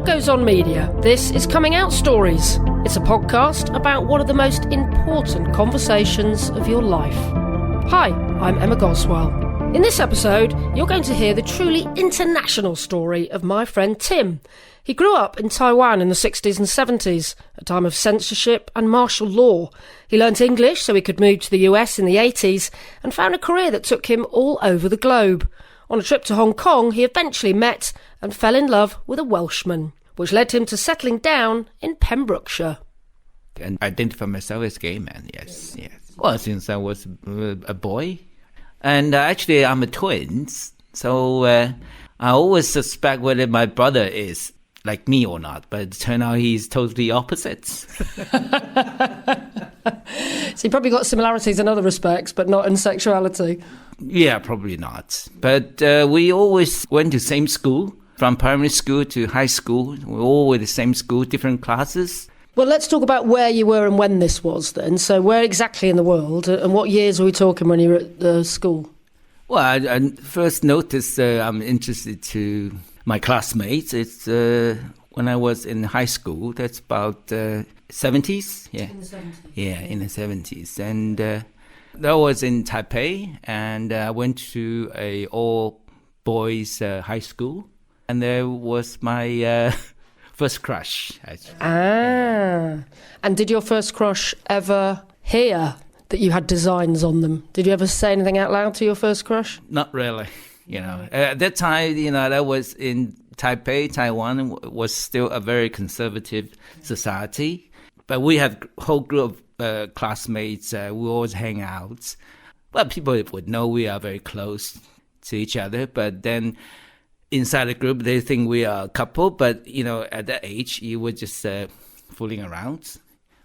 Goes On Media. This is Coming Out Stories. It's a podcast about one of the most important conversations of your life. Hi, I'm Emma Goswell. In this episode, you're going to hear the truly international story of my friend Tim. He grew up in Taiwan in the 60s and 70s, a time of censorship and martial law. He learnt English so he could move to the US in the 80s and found a career that took him all over the globe. On a trip to Hong Kong, he eventually met and fell in love with a Welshman, which led him to settling down in Pembrokeshire. And identify myself as gay man, yes. Well, since I was a boy. And actually, I'm a twin, so I always suspect whether my brother is like me or not, but it turned out he's totally opposites. So you probably got similarities in other respects, but not in sexuality. Yeah, probably not. But we always went to same school, from primary school to high school. We all were the same school, different classes. Well, let's talk about where you were and when this was then. So where exactly in the world, and what years are we talking when you were at the school? Well, I first noticed I'm interested to my classmates. It's when I was in high school. That's about 70s. Yeah. In the 70s. Yeah, in the 70s. And that was in Taipei. And I went to a all-boys high school. And there was my first crush, actually. And did your first crush ever hear that you had designs on them? Did you ever say anything out loud to your first crush? Not really. At that time, that was in Taipei, Taiwan was still a very conservative society. But we had a whole group of classmates. We always hang out. Well, people would know we are very close to each other. But then inside the group, they think we are a couple. But, at that age, you were just fooling around.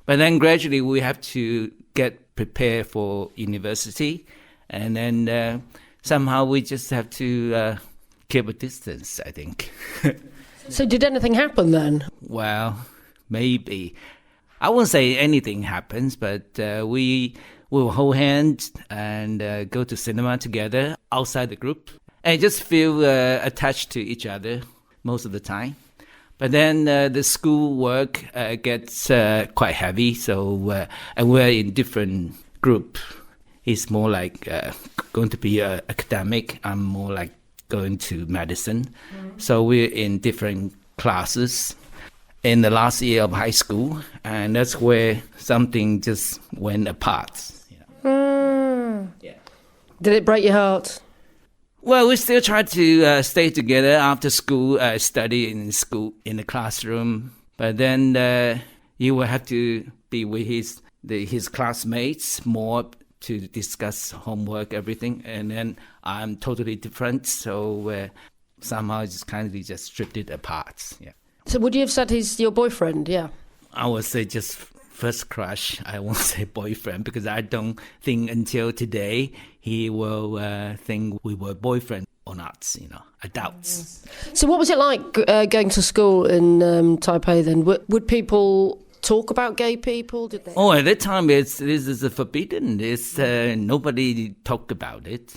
But then gradually we have to get prepared for university. And then somehow we just have to keep a distance, I think. So did anything happen then? Well, maybe. I won't say anything happens, but we will hold hands and go to cinema together outside the group. And just feel attached to each other most of the time. But then the school work gets quite heavy, so and we're in different group. He's more like going to be academic. I'm more like going to medicine. So we're in different classes in the last year of high school, and that's where something just went apart. Yeah. Did it break your heart? Well, we still try to stay together after school, study in school, in the classroom. But then you will have to be with his classmates more to discuss homework, everything. And then I'm totally different, so somehow just kind of just drifted apart. Yeah. So would you have said he's your boyfriend? Yeah. I would say just first crush. I won't say boyfriend because I don't think until today he will think we were boyfriend or not. I doubt. So what was it like going to school in Taipei then? Would people talk about gay people? Did they? Oh, at that time this is forbidden. Nobody talked about it.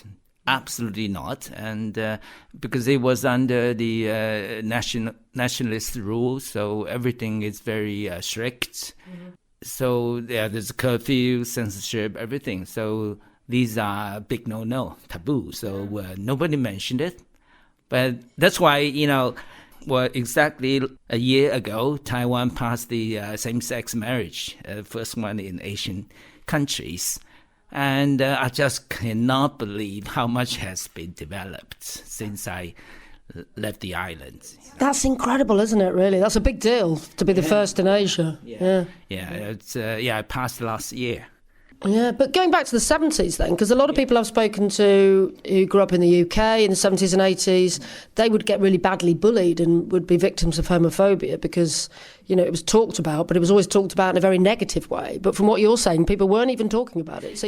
Absolutely not. And because it was under the nationalist rule, so everything is very strict. Mm-hmm. So there's curfew, censorship, everything. So these are big no-no, taboo. So nobody mentioned it. But that's why, exactly a year ago, Taiwan passed the same-sex marriage, first one in Asian countries. And I just cannot believe how much has been developed since I left the island. That's incredible, isn't it, really? That's a big deal to be the first in Asia. Yeah, it passed last year. Yeah, but going back to the 70s then, because a lot of people I've spoken to who grew up in the UK in the 70s and 80s, they would get really badly bullied and would be victims of homophobia because, it was talked about, but it was always talked about in a very negative way. But from what you're saying, people weren't even talking about it. So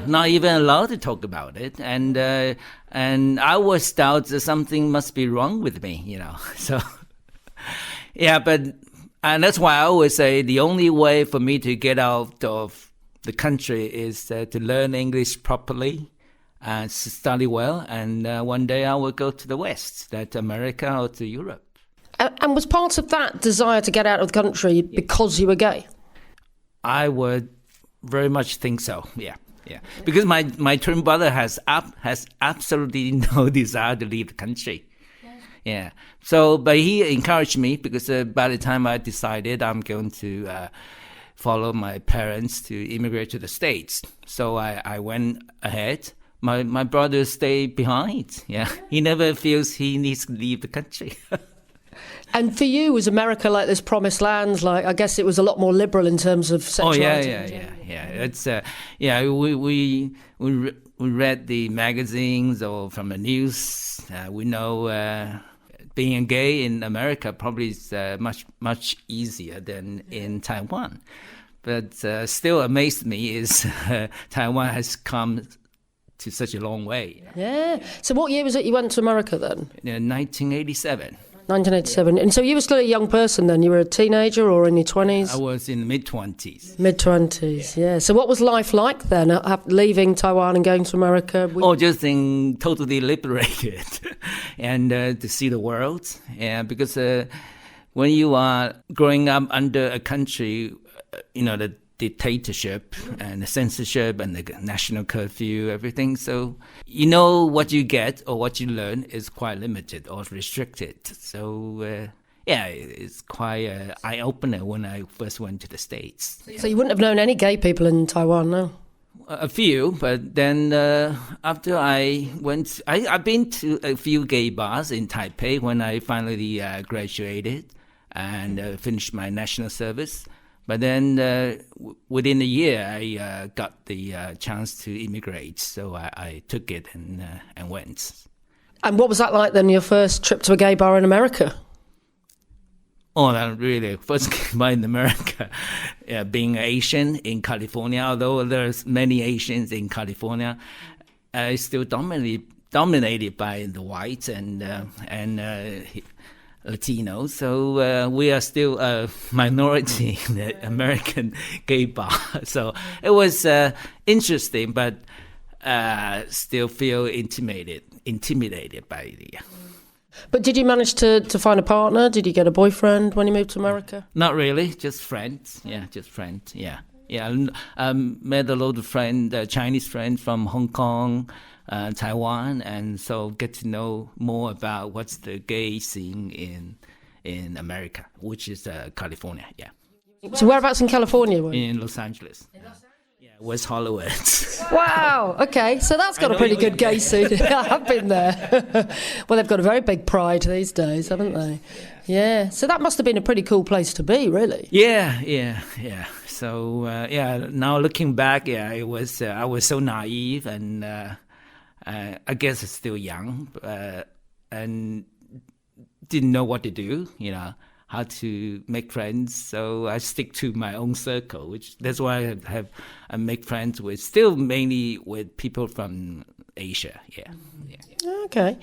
not even allowed to talk about it. And I was doubt that something must be wrong with me, So, and that's why I always say the only way for me to get out of the country is to learn English properly and study well. And one day I will go to the West, to America or to Europe. And was part of that desire to get out of the country because you were gay? I would very much think so. Yeah. Because my twin brother has absolutely no desire to leave the country. Yeah. So, but he encouraged me because by the time I decided I'm going to follow my parents to immigrate to the States, so I went ahead. My brother stayed behind. Yeah. He never feels he needs to leave the country. And for you, was America like this promised land? Like, I guess it was a lot more liberal in terms of sexuality. Yeah. It's we read the magazines or from the news. We know being gay in America probably is much easier than in Taiwan. But still amazed me is Taiwan has come to such a long way. Yeah. So what year was it you went to America then? 1987. 1987. And so you were still a young person then? You were a teenager or in your 20s? I was in mid-20s. Mid-20s, yeah. So what was life like then, leaving Taiwan and going to America? Just totally liberated and to see the world. Yeah, because when you are growing up under a country, the dictatorship and the censorship and the national curfew, everything. So what you get or what you learn is quite limited or restricted. So it's quite an eye-opener when I first went to the States. So you wouldn't have known any gay people in Taiwan, no? A few, but then after I went, I've been to a few gay bars in Taipei when I finally graduated and finished my national service. But then within a year, I got the chance to immigrate. So I took it and went. And what was that like then, your first trip to a gay bar in America? Oh, not really. First came by in America, being Asian in California, although there's many Asians in California, it's still dominated by the whites and Latinos, so we are still a minority in the American gay bar. So it was interesting, but still feel intimidated by the. But did you manage to find a partner? Did you get a boyfriend when you moved to America? Not really, just friends. Yeah, just friends. Yeah. Met a lot of friends, Chinese friends from Hong Kong. Taiwan, and so get to know more about what's the gay scene in America, which is California. Yeah. So whereabouts in California were you? In Los Angeles. Yeah, West Hollywood. Wow. Okay, so that's got a pretty good gay scene. I've been there. Well, they've got a very big pride these days, haven't they? Yeah. So that must have been a pretty cool place to be, really. Yeah. So now looking back, it was I was so naive and. I guess it's still young and didn't know what to do, how to make friends. So I stick to my own circle, that's why I make friends with, still mainly with people from Asia. Yeah. Okay.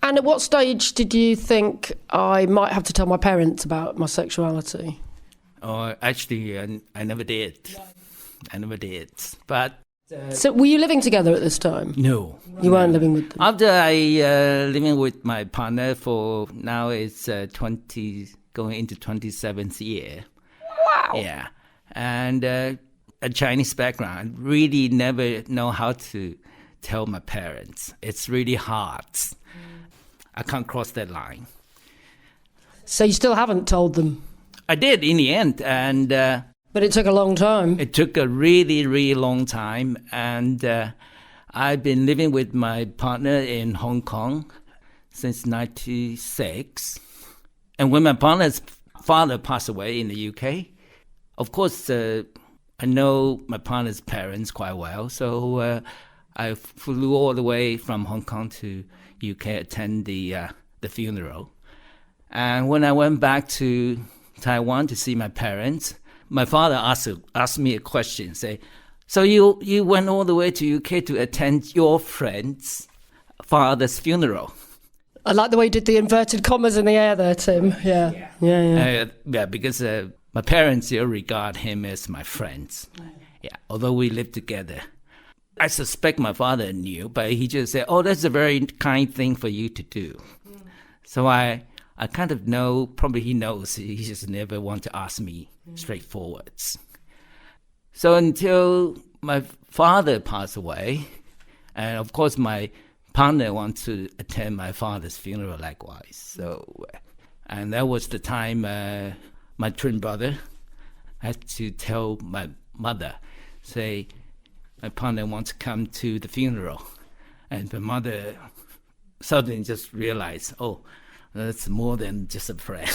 And at what stage did you think I might have to tell my parents about my sexuality? Oh, actually, I never did. But. So were you living together at this time? No. You weren't living with them? After I living with my partner for now it's 20, going into 27th year. Wow. Yeah. And a Chinese background, really never know how to tell my parents. It's really hard. I can't cross that line. So you still haven't told them? I did in the end, and... But it took a long time. It took a really, really long time. And I've been living with my partner in Hong Kong since 1996. And when my partner's father passed away in the UK, of course, I know my partner's parents quite well. So I flew all the way from Hong Kong to UK to attend the funeral. And when I went back to Taiwan to see my parents, my father asked me a question, say, so you went all the way to UK to attend your friend's father's funeral? I like the way you did the inverted commas in the air there, Tim. Yeah, because my parents still regard him as my friends. Yeah, although we live together. I suspect my father knew, but he just said, oh, that's a very kind thing for you to do. So I I kind of know, probably he knows, he just never want to ask me straightforwards. So until my father passed away, and of course my partner wants to attend my father's funeral likewise. So, and that was the time my twin brother had to tell my mother, say, my partner wants to come to the funeral. And my mother suddenly just realized, oh, that's more than just a friend.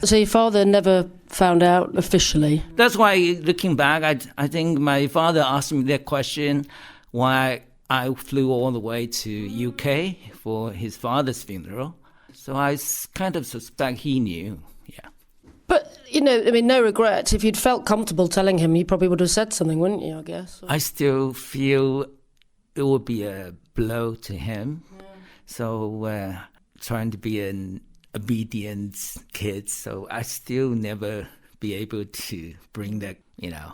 So your father never found out officially? That's why, looking back, I think my father asked me that question, why I flew all the way to UK for his father's funeral. So I kind of suspect he knew, yeah. But, you know, I mean, no regrets. If you'd felt comfortable telling him, you probably would have said something, wouldn't you, I guess? I still feel it would be a blow to him. Yeah. So trying to be an obedient kid, so I still never be able to bring that, you know.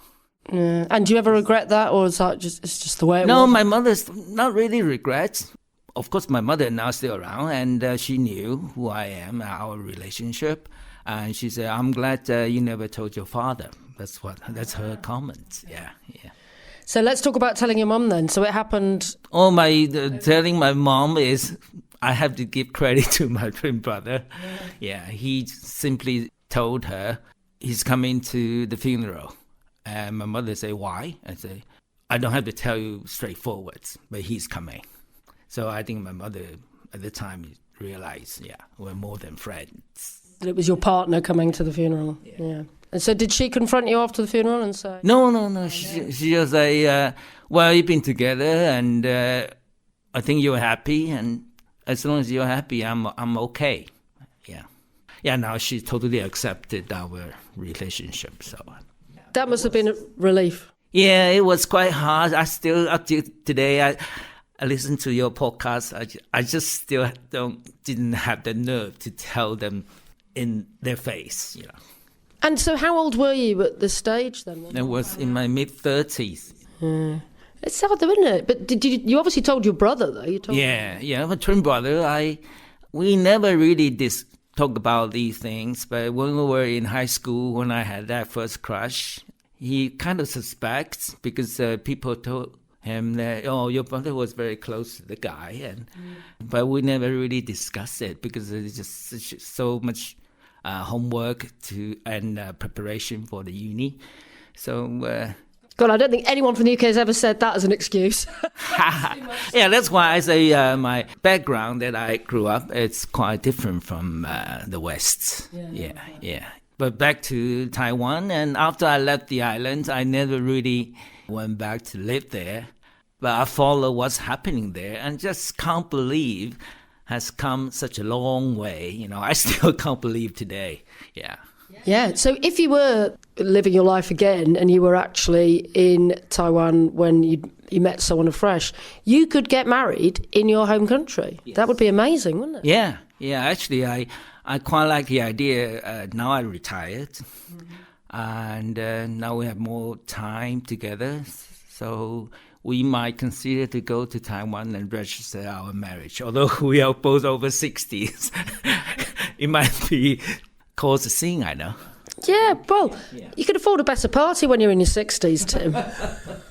Yeah. And do you ever regret that, or is that it's just the way it was? No, my mother's not really regrets. Of course, my mother now still around, and she knew who I am, our relationship, and she said, "I'm glad you never told your father." That's her comment. Yeah. So let's talk about telling your mum then. So it happened. Telling my mom is, I have to give credit to my twin brother. Yeah, he simply told her he's coming to the funeral. And my mother say, why? I say, I don't have to tell you straightforward, but he's coming. So I think my mother at the time realized, we're more than friends. It was your partner coming to the funeral. Yeah. And so did she confront you after the funeral and say? No. She just say, well, you've been together and I think you're happy, and as long as you're happy, I'm okay. Yeah, now she totally accepted our relationship, so... That must have been a relief. Yeah, it was quite hard. I still, up to today, I listen to your podcast. I just still didn't have the nerve to tell them in their face, you know. And so how old were you at this stage then? I was in my mid-30s. It's sad though, isn't it? But you obviously told your brother, though. Yeah, my twin brother. We never really talk about these things, but when we were in high school, when I had that first crush, he kind of suspects because people told him that, your brother was very close to the guy, but we never really discussed it because there's just so much homework and preparation for the uni. So... God, I don't think anyone from the UK has ever said that as an excuse. Yeah, that's why I say my background that I grew up, it's quite different from the West. Yeah. But back to Taiwan, and after I left the island, I never really went back to live there. But I follow what's happening there and just can't believe has come such a long way. You know, I still can't believe today. Yeah, so if you were living your life again and you were actually in Taiwan when you met someone afresh, you could get married in your home country. Yes. That would be amazing, wouldn't it? Yeah. Actually, I quite like the idea. Now I retired, and now we have more time together. So we might consider to go to Taiwan and register our marriage. Although we are both over 60s, it might be... cause a scene, I know. Yeah, well, you could afford a better party when you're in your 60s, Tim.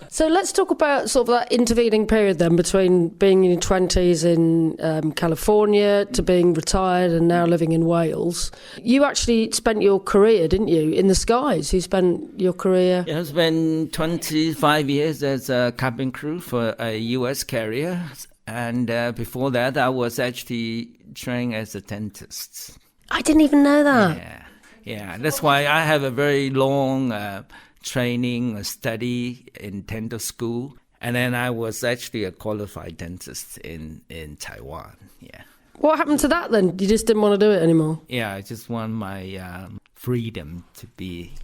So let's talk about sort of that intervening period then between being in your 20s in California to being retired and now living in Wales. You actually spent your career, didn't you, in the skies? You spent your career... Yeah, I spent 25 years as a cabin crew for a US carrier. And before that, I was actually trained as a dentist. I didn't even know that. Yeah. That's why I have a very long training, study in dental school. And then I was actually a qualified dentist in Taiwan. Yeah. What happened to that then? You just didn't want to do it anymore? Yeah, I just want my freedom to be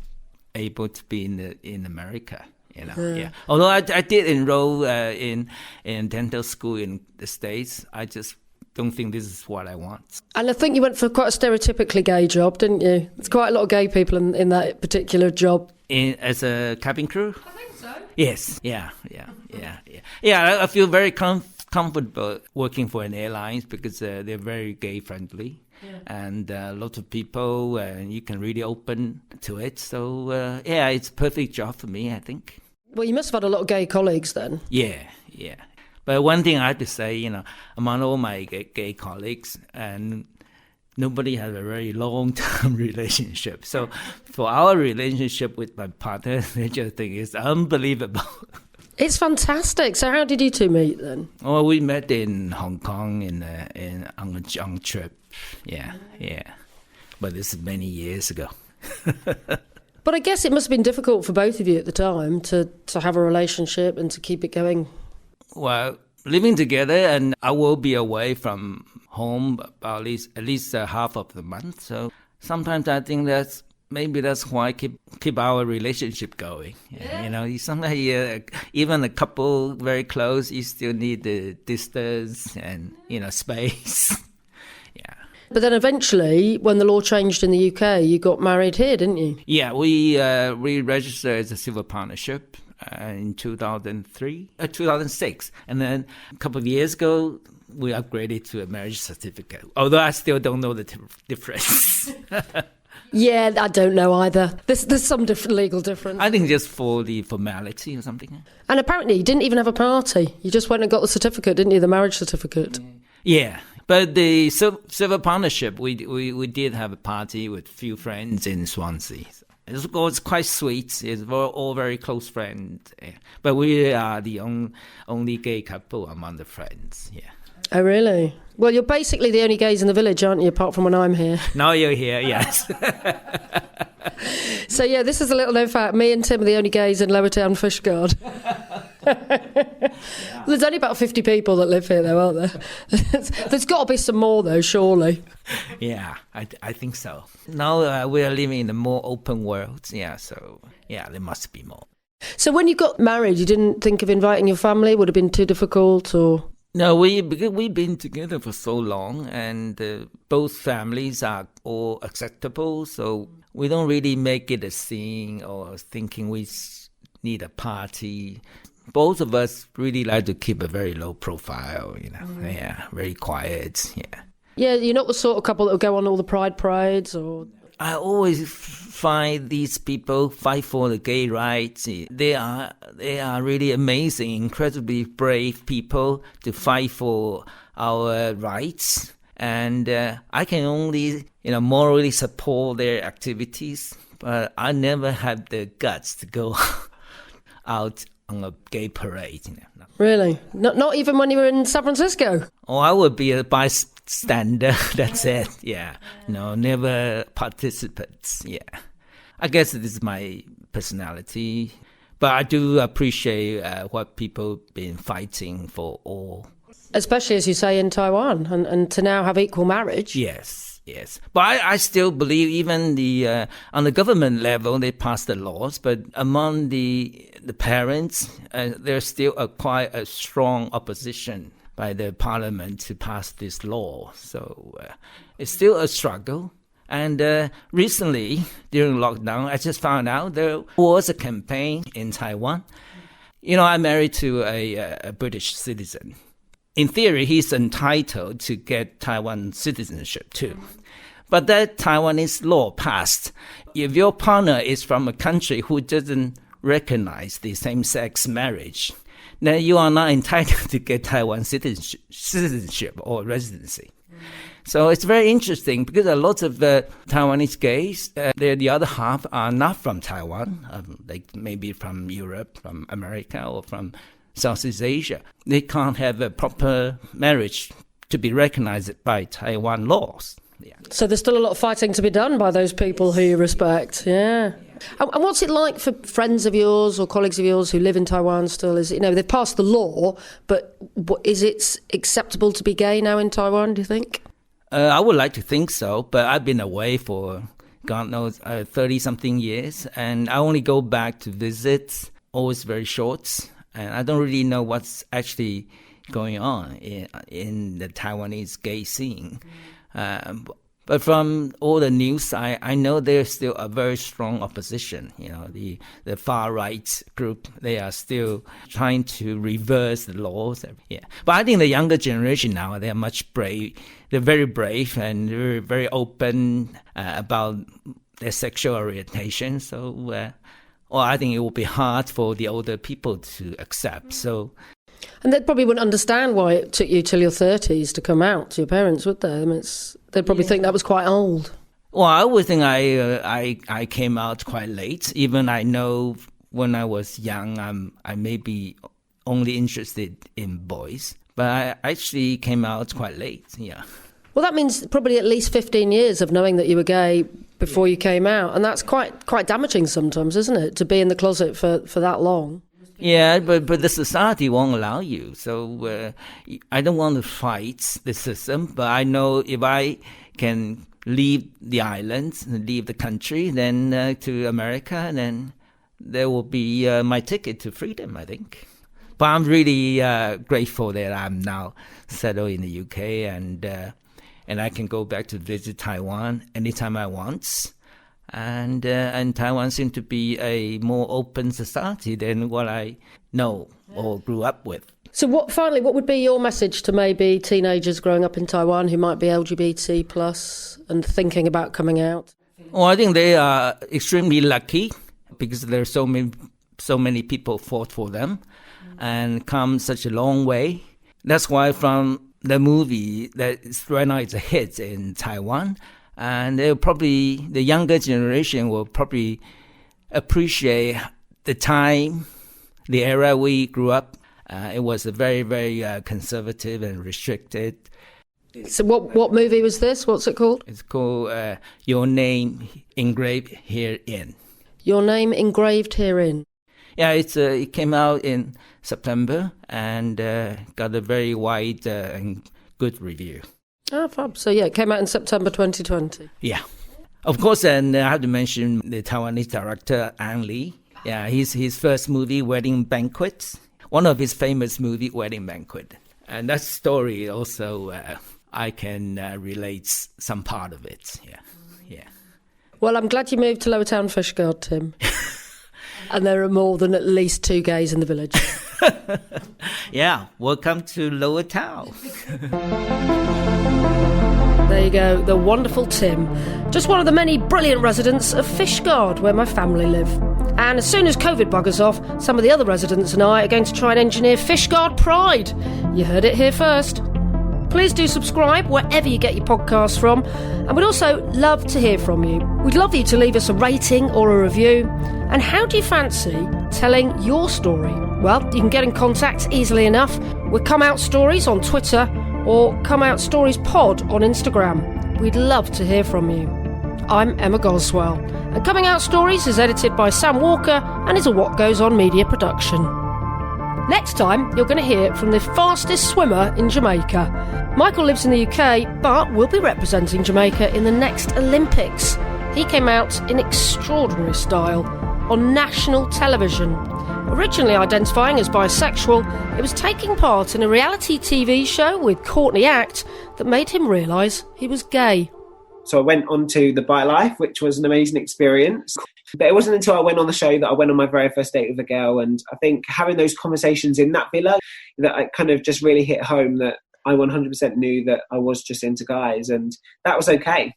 able to be in America. You know, yeah. Although I did enroll in dental school in the States, I just don't think this is what I want. And I think you went for quite a stereotypically gay job, didn't you? There's quite a lot of gay people in that particular job. As a cabin crew? I think so. Yes. Yeah. I feel very comfortable working for an airline because they're very gay friendly. Yeah. And a lot of people, you can really open to it. So, it's a perfect job for me, I think. Well, you must have had a lot of gay colleagues then. Yeah. But one thing I have to say, among all my gay colleagues, and nobody has a very long-term relationship. So for our relationship with my partner, I just think it's unbelievable. It's fantastic. So how did you two meet then? Oh, we met in Hong Kong on a trip. Yeah. But this is many years ago. But I guess it must have been difficult for both of you at the time to have a relationship and to keep it going. Well, living together, and I will be away from home at least half of the month. So sometimes I think that's why I keep our relationship going. Yeah. Sometimes even a couple very close, you still need the distance and space. Yeah. But then eventually, when the law changed in the UK, you got married here, didn't you? Yeah, we registered as a civil partnership in 2006. And then a couple of years ago, we upgraded to a marriage certificate, although I still don't know the difference. Yeah, I don't know either. There's some different legal difference. I think just for the formality or something. And apparently you didn't even have a party. You just went and got the certificate, didn't you? The marriage certificate. Yeah. But the civil partnership, we did have a party with a few friends in Swansea. It was quite sweet. We're all very close friends. Yeah. But we are the only gay couple among the friends. Yeah. Oh, really? Well, you're basically the only gays in the village, aren't you, apart from when I'm here? Now you're here, yes. So, yeah, this is a little known fact. Me and Tim are the only gays in Lowertown Fishguard. There's only about 50 people that live here, though, aren't there? There's got to be some more, though, surely. Yeah, I think so. Now we're living in a more open world. Yeah, so, there must be more. So when you got married, you didn't think of inviting your family? Would it have been too difficult, or...? No, because we've been together for so long, and both families are all acceptable, so we don't really make it a scene or thinking we need a party. Both of us really like to keep a very low profile, Yeah, very quiet, yeah. Yeah, you're not the sort of couple that will go on all the pride parades, or... I always find these people fight for the gay rights. They are really amazing, incredibly brave people to fight for our rights. And I can only, morally support their activities. But I never had the guts to go out on a gay parade. Really? Not even when you were in San Francisco? Oh, I would be a bystander. That's it. Yeah. No, never participants. Yeah. I guess this is my personality. But I do appreciate what people been fighting for all. Especially, as you say, in Taiwan, and to now have equal marriage. Yes. But I still believe even on the government level, they passed the laws. But among the parents, there's still quite a strong opposition by the parliament to pass this law. So it's still a struggle. And recently, during lockdown, I just found out there was a campaign in Taiwan. I'm married to a British citizen. In theory, he's entitled to get Taiwan citizenship too. But that Taiwanese law passed. If your partner is from a country who doesn't recognize the same-sex marriage, then you are not entitled to get Taiwan citizenship or residency. So it's very interesting because a lot of Taiwanese gays, the other half are not from Taiwan, like maybe from Europe, from America, or from Southeast Asia. They can't have a proper marriage to be recognized by Taiwan laws. Yeah. So there's still a lot of fighting to be done by those people who you respect. Yeah. And what's it like for friends of yours or colleagues of yours who live in Taiwan still? They've passed the law, but is it acceptable to be gay now in Taiwan, do you think? I would like to think so, but I've been away for, God knows, 30-something years, and I only go back to visit, always very short, and I don't really know what's actually going on in the Taiwanese gay scene. But But from all the news, I know there's still a very strong opposition. The far right group, they are still trying to reverse the laws. Yeah, but I think the younger generation now, they are much brave. They're very brave and very, very open about their sexual orientation. So, I think it will be hard for the older people to accept. So. And they probably wouldn't understand why it took you till your 30s to come out to your parents, would they? I mean, they'd probably think that was quite old. Well, I would think I came out quite late. Even I know when I was young, I may be only interested in boys. But I actually came out quite late, yeah. Well, that means probably at least 15 years of knowing that you were gay before you came out. And that's quite damaging sometimes, isn't it, to be in the closet for that long? Yeah, but the society won't allow you. So I don't want to fight the system, but I know if I can leave the island, leave the country, then to America, then there will be my ticket to freedom, I think. But I'm really grateful that I'm now settled in the UK and I can go back to visit Taiwan anytime I want. And Taiwan seems to be a more open society than what I know or grew up with. So what would be your message to maybe teenagers growing up in Taiwan who might be LGBT plus and thinking about coming out? Well, I think they are extremely lucky because there are so many people fought for them and come such a long way. That's why from the movie that right now it's a hit in Taiwan, and the younger generation will probably appreciate the time, the era we grew up. It was a very, very conservative and restricted. So what movie was this? What's it called? It's called Your Name Engraved Herein. Your Name Engraved Herein. Yeah, it came out in September and got a very wide and good review. Oh, fab. So, yeah, it came out in September 2020. Yeah. Of course, and I have to mention the Taiwanese director, Ang Lee. Yeah, his first movie, Wedding Banquet. One of his famous movie, Wedding Banquet. And that story also, I can relate some part of it. Yeah. Well, I'm glad you moved to Lower Town Fishguard, Tim. And there are more than at least 2 gays in the village. Yeah, welcome to Lower Town. There you go, the wonderful Tim. Just one of the many brilliant residents of Fishguard, where my family live. And as soon as COVID buggers off, some of the other residents and I are going to try and engineer Fishguard Pride. You heard it here first. Please do subscribe wherever you get your podcasts from. And we'd also love to hear from you. We'd love you to leave us a rating or a review. And how do you fancy telling your story? Well, you can get in contact easily enough with Come Out Stories on Twitter or Come Out Stories Pod on Instagram. We'd love to hear from you. I'm Emma Goswell, and Coming Out Stories is edited by Sam Walker and is a What Goes On media production. Next time, you're going to hear from the fastest swimmer in Jamaica. Michael lives in the UK, but will be representing Jamaica in the next Olympics. He came out in extraordinary style on national television. Originally identifying as bisexual, he was taking part in a reality TV show with Courtney Act that made him realise he was gay. So I went on to The Bite Life, which was an amazing experience. But it wasn't until I went on the show that I went on my very first date with a girl. And I think having those conversations in that villa, that I kind of just really hit home that I 100% knew that I was just into guys. And that was okay.